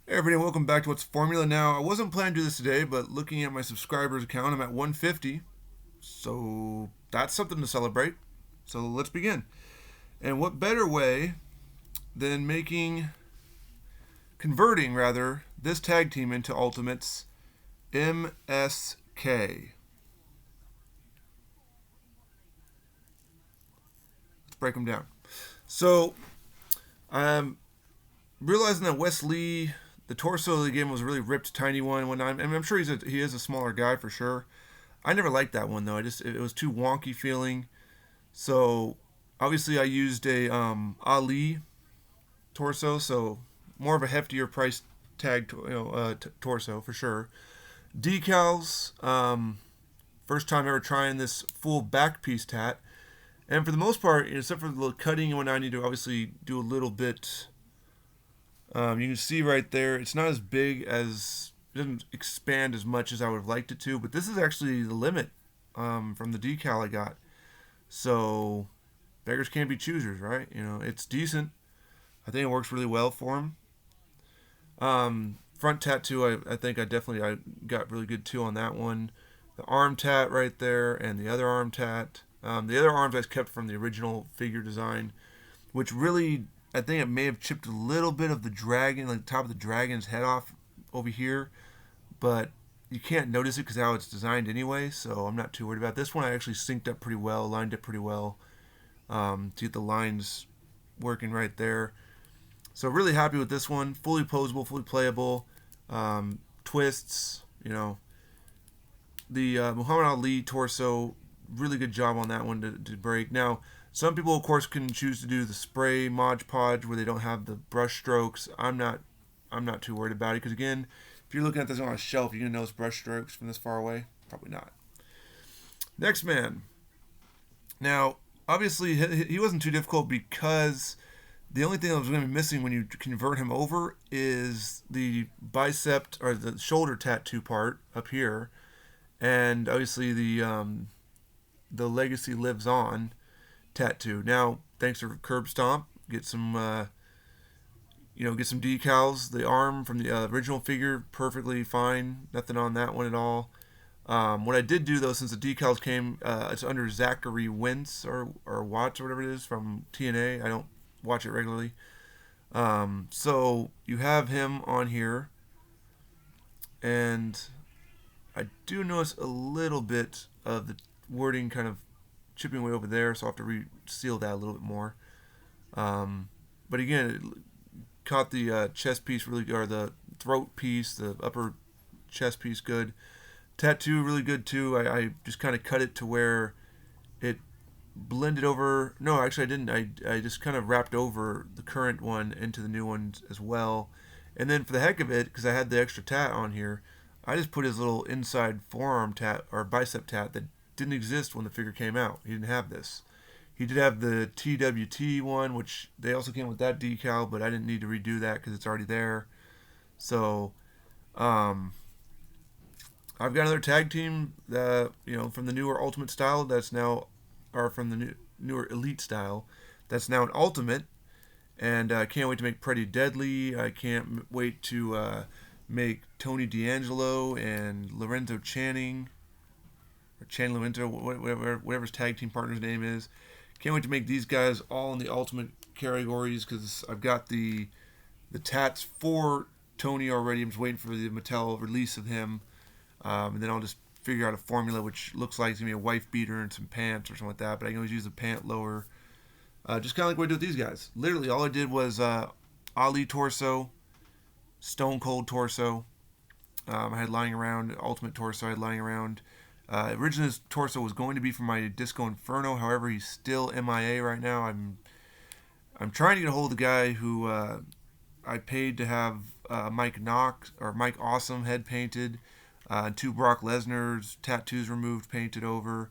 Hey everybody, welcome back to What's Formula. Now, I wasn't planning to do this today, but looking at my subscribers account, I'm at 150. So that's something to celebrate. So let's begin. And what better way than converting rather, this tag team into Ultimates MSK. Let's break them down. So I'm realizing that Wes Lee, the torso of the game was a really ripped, tiny one. I'm sure he is a smaller guy for sure. I never liked that one though. It was too wonky feeling. So obviously I used a Ali torso, so more of a heftier price tag, torso for sure. Decals. First time ever trying this full back piece tat, and for the most part, except for the little cutting and whatnot, I need to obviously do a little bit. You can see right there, it's not as big as it doesn't expand as much as I would have liked it to, but this is actually the limit from the decal I got. So beggars can't be choosers, right? It's decent. I think it works really well for him. Front tattoo, I think I got really good too on that one. The arm tat right there, and the other arm tat. The other arms I kept from the original figure design, which really I think it may have chipped a little bit of the dragon, like the top of the dragon's head off over here, but you can't notice it because how it's designed anyway. So I'm not too worried about it. This one. I actually synced up pretty well, lined up pretty well to get the lines working right there. So really happy with this one. Fully posable, fully playable. Twists, the Muhammad Ali torso, really good job on that one to break. Now, some people, of course, can choose to do the spray Mod Podge where they don't have the brush strokes. I'm not too worried about it because again, if you're looking at this on a shelf, you're gonna notice brush strokes from this far away. Probably not. Next man. Now, obviously, he wasn't too difficult because the only thing that was going to be missing when you convert him over is the bicep or the shoulder tattoo part up here, and obviously the legacy lives on tattoo. Now, thanks to Curb Stomp, get some decals. The arm from the original figure perfectly fine. Nothing on that one at all. What I did do though, since the decals came, it's under Zachary Wentz or Watts or whatever it is from TNA. I don't watch it regularly. So you have him on here, and I do notice a little bit of the wording kind of chipping away over there, so I'll have to reseal that a little bit more. But again, it caught the chest piece really, or the throat piece, the upper chest piece good. Tattoo really good too. I just kind of cut it to where it blended over. No, actually I didn't. I just kind of wrapped over the current one into the new one as well. And then for the heck of it, because I had the extra tat on here, I just put his little inside forearm tat or bicep tat that didn't exist when the figure came out. He didn't have this. He did have the TWT one, which they also came with that decal, but I didn't need to redo that because it's already there. So, I've got another tag team that from the newer Ultimate style that's now, or from the newer Elite style that's now an Ultimate, and I can't wait to make Pretty Deadly. I can't wait to make Tony D'Angelo and Lorenzo Channing, or Chan Lorenzo, whatever his tag team partner's name is. Can't wait to make these guys all in the Ultimate categories because I've got the tats for Tony already. I'm just waiting for the Mattel release of him. And then I'll just figure out a formula which looks like it's going to be a wife beater and some pants or something like that. But I can always use a pant lower. Just kind of like what I do with these guys. Literally, all I did was Ali torso, Stone Cold torso. I had lying around, Ultimate torso I had lying around. Originally, this torso was going to be for my Disco Inferno. However, he's still MIA right now. I'm trying to get a hold of the guy who I paid to have Mike Knox or Mike Awesome head painted. Two Brock Lesnar's tattoos removed, painted over,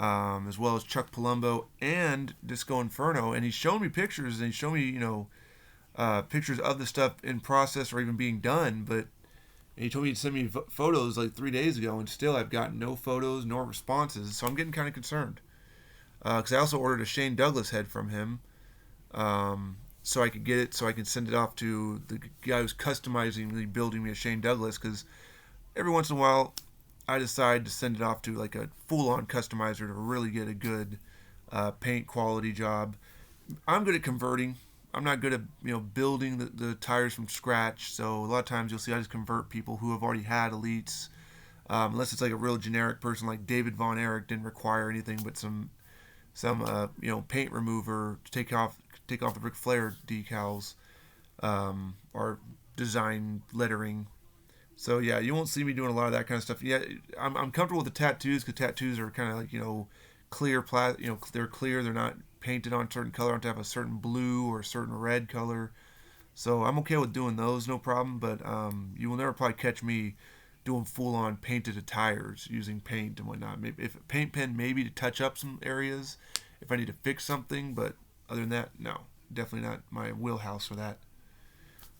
as well as Chuck Palumbo and Disco Inferno. And he's shown me pictures, and he's shown me, pictures of the stuff in process or even being done. But he told me he'd send me photos like 3 days ago, and still I've got no photos nor responses. So I'm getting kind of concerned. Because I also ordered a Shane Douglas head from him. so I could get it, so I can send it off to the guy who's customizing building me a Shane Douglas. Because every once in a while, I decide to send it off to like a full-on customizer to really get a good paint quality job. I'm good at converting. I'm not good at building the tires from scratch. So a lot of times you'll see I just convert people who have already had elites, unless it's like a real generic person like David Von Erich didn't require anything but some paint remover to take off the Ric Flair decals, or design lettering. So yeah, you won't see me doing a lot of that kind of stuff. Yeah, I'm comfortable with the tattoos because tattoos are kind of like clear they're clear. They're not painted on a certain color. Don't have a certain blue or a certain red color. So I'm okay with doing those, no problem. But you will never probably catch me doing full on painted tires using paint and whatnot. Maybe if a paint pen, maybe to touch up some areas if I need to fix something. But other than that, no, definitely not my wheelhouse for that.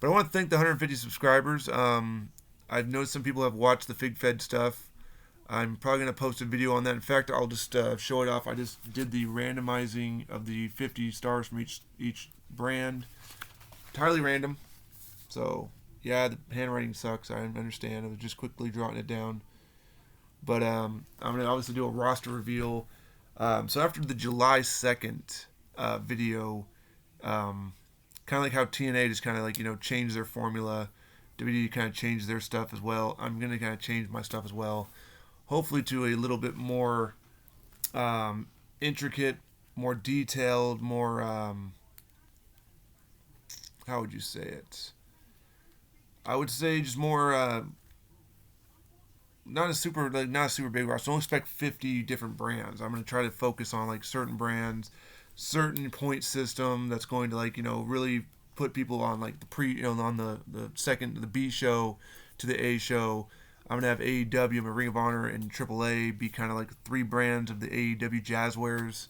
But I want to thank the 150 subscribers. I've noticed some people have watched the Fig Fed stuff. I'm probably going to post a video on that. In fact, I'll just show it off. I just did the randomizing of the 50 stars from each brand. Entirely random. So, yeah, the handwriting sucks. I understand. I was just quickly jotting it down. But I'm going to obviously do a roster reveal. So after the July 2nd video, kind of like how TNA just kind of like, changed their formula. WWE kind of changed their stuff as well. I'm going to kind of change my stuff as well. Hopefully to a little bit more intricate, more detailed, more, how would you say it? I would say just more, not a super big roster. Don't expect 50 different brands. I'm going to try to focus on like certain brands, certain point system that's going to really put people on like on the second, the B show to the A show. I'm gonna have AEW and Ring of Honor and AAA be kind of like three brands of the AEW Jazzwares.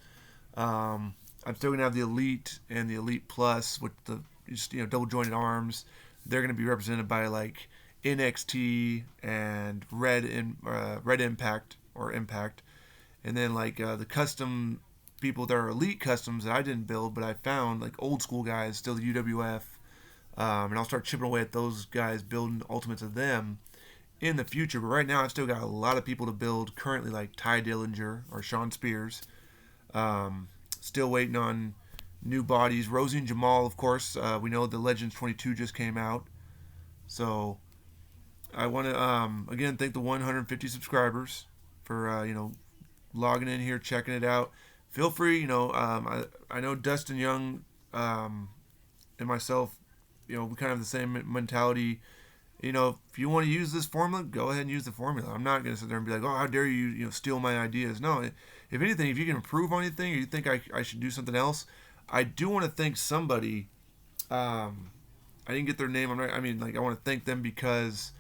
I'm still gonna have the Elite and the Elite Plus with the just double jointed arms. They're gonna be represented by like NXT and Red Impact or Impact, and then like the custom people that are Elite customs that I didn't build, but I found like old school guys, still the UWF, and I'll start chipping away at those guys, building ultimates of them in the future. But right now, I've still got a lot of people to build currently, like Ty Dillinger or Sean Spears. Still waiting on new bodies. Rosie and Jamal, of course. We know the Legends 22 just came out. So I want to, again, thank the 150 subscribers for, logging in here, checking it out. Feel free, I know Dustin Young and myself, we kind of have the same mentality. If you want to use this formula, go ahead and use the formula. I'm not going to sit there and be like, oh, how dare you, steal my ideas. No, if anything, if you can improve on anything or you think I should do something else, I do want to thank somebody. I didn't get their name. I want to thank them because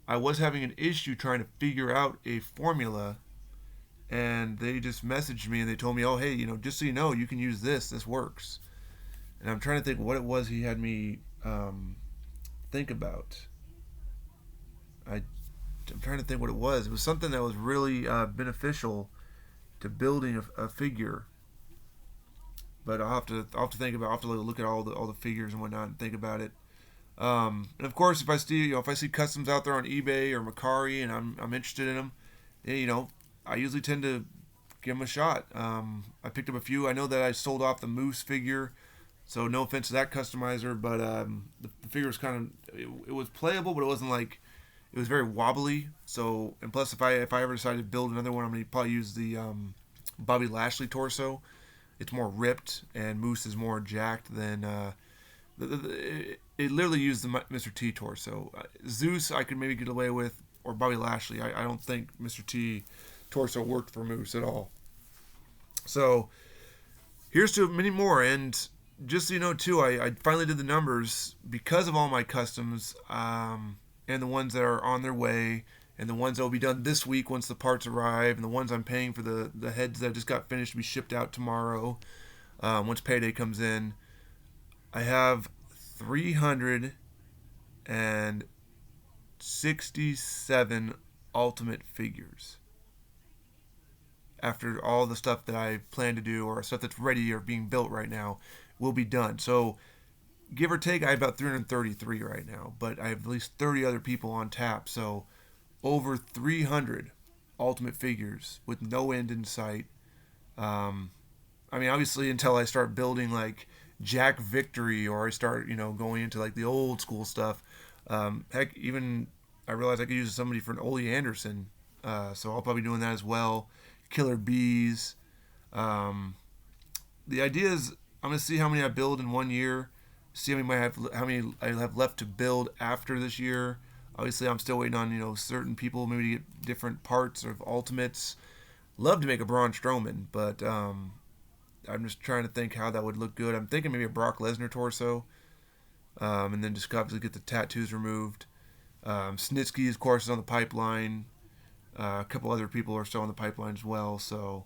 I was having an issue trying to figure out a formula, and they just messaged me and they told me, oh, hey, just so you know, you can use this. This works. And I'm trying to think what it was he had me think about. I'm trying to think what it was. It was something that was really beneficial to building a figure. But I'll have to think about. I'll have to look at all the figures and whatnot and think about it. And of course, if I see customs out there on eBay or Mercari and I'm interested in them, I usually tend to give them a shot. I picked up a few. I know that I sold off the Moose figure, so no offense to that customizer, but the figure was kind of it was playable, but it wasn't like. It was very wobbly. So, and plus, if I ever decide to build another one, I'm gonna probably use the Bobby Lashley torso. It's more ripped, and Moose is more jacked than it literally used the Mr. T torso. Zeus, I could maybe get away with, or Bobby Lashley. I don't think Mr. T torso worked for Moose at all. So, here's to many more, and just so you know too, I finally did the numbers because of all my customs. And the ones that are on their way, and the ones that will be done this week once the parts arrive, and the ones I'm paying for the heads that just got finished to be shipped out tomorrow, once payday comes in. I have 367 ultimate figures. After all the stuff that I plan to do, or stuff that's ready or being built right now, will be done. So give or take, I have about 333 right now, but I have at least 30 other people on tap. So over 300 ultimate figures with no end in sight. Um, I mean, obviously, until I start building like Jack Victory or I start, going into like the old school stuff. Heck, even I realized I could use somebody for an Ole Anderson. So I'll probably be doing that as well. Killer Bees. Um, the idea is I'm gonna see how many I build in 1 year. See how many I have left to build after this year. Obviously, I'm still waiting on certain people maybe to get different parts of ultimates. Love to make a Braun Strowman, but I'm just trying to think how that would look good. I'm thinking maybe a Brock Lesnar torso, and then just obviously get the tattoos removed. Snitsky, of course, is on the pipeline. A couple other people are still on the pipeline as well. So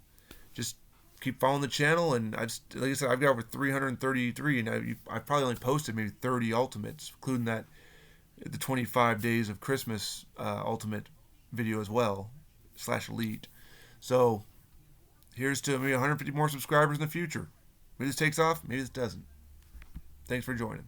just keep following the channel, and like I said, I've got over 333, and I've probably only posted maybe 30 ultimates, including that the 25 days of Christmas ultimate video as well / elite. So here's to maybe 150 more subscribers in the future. Maybe this takes off, maybe this doesn't. Thanks for joining.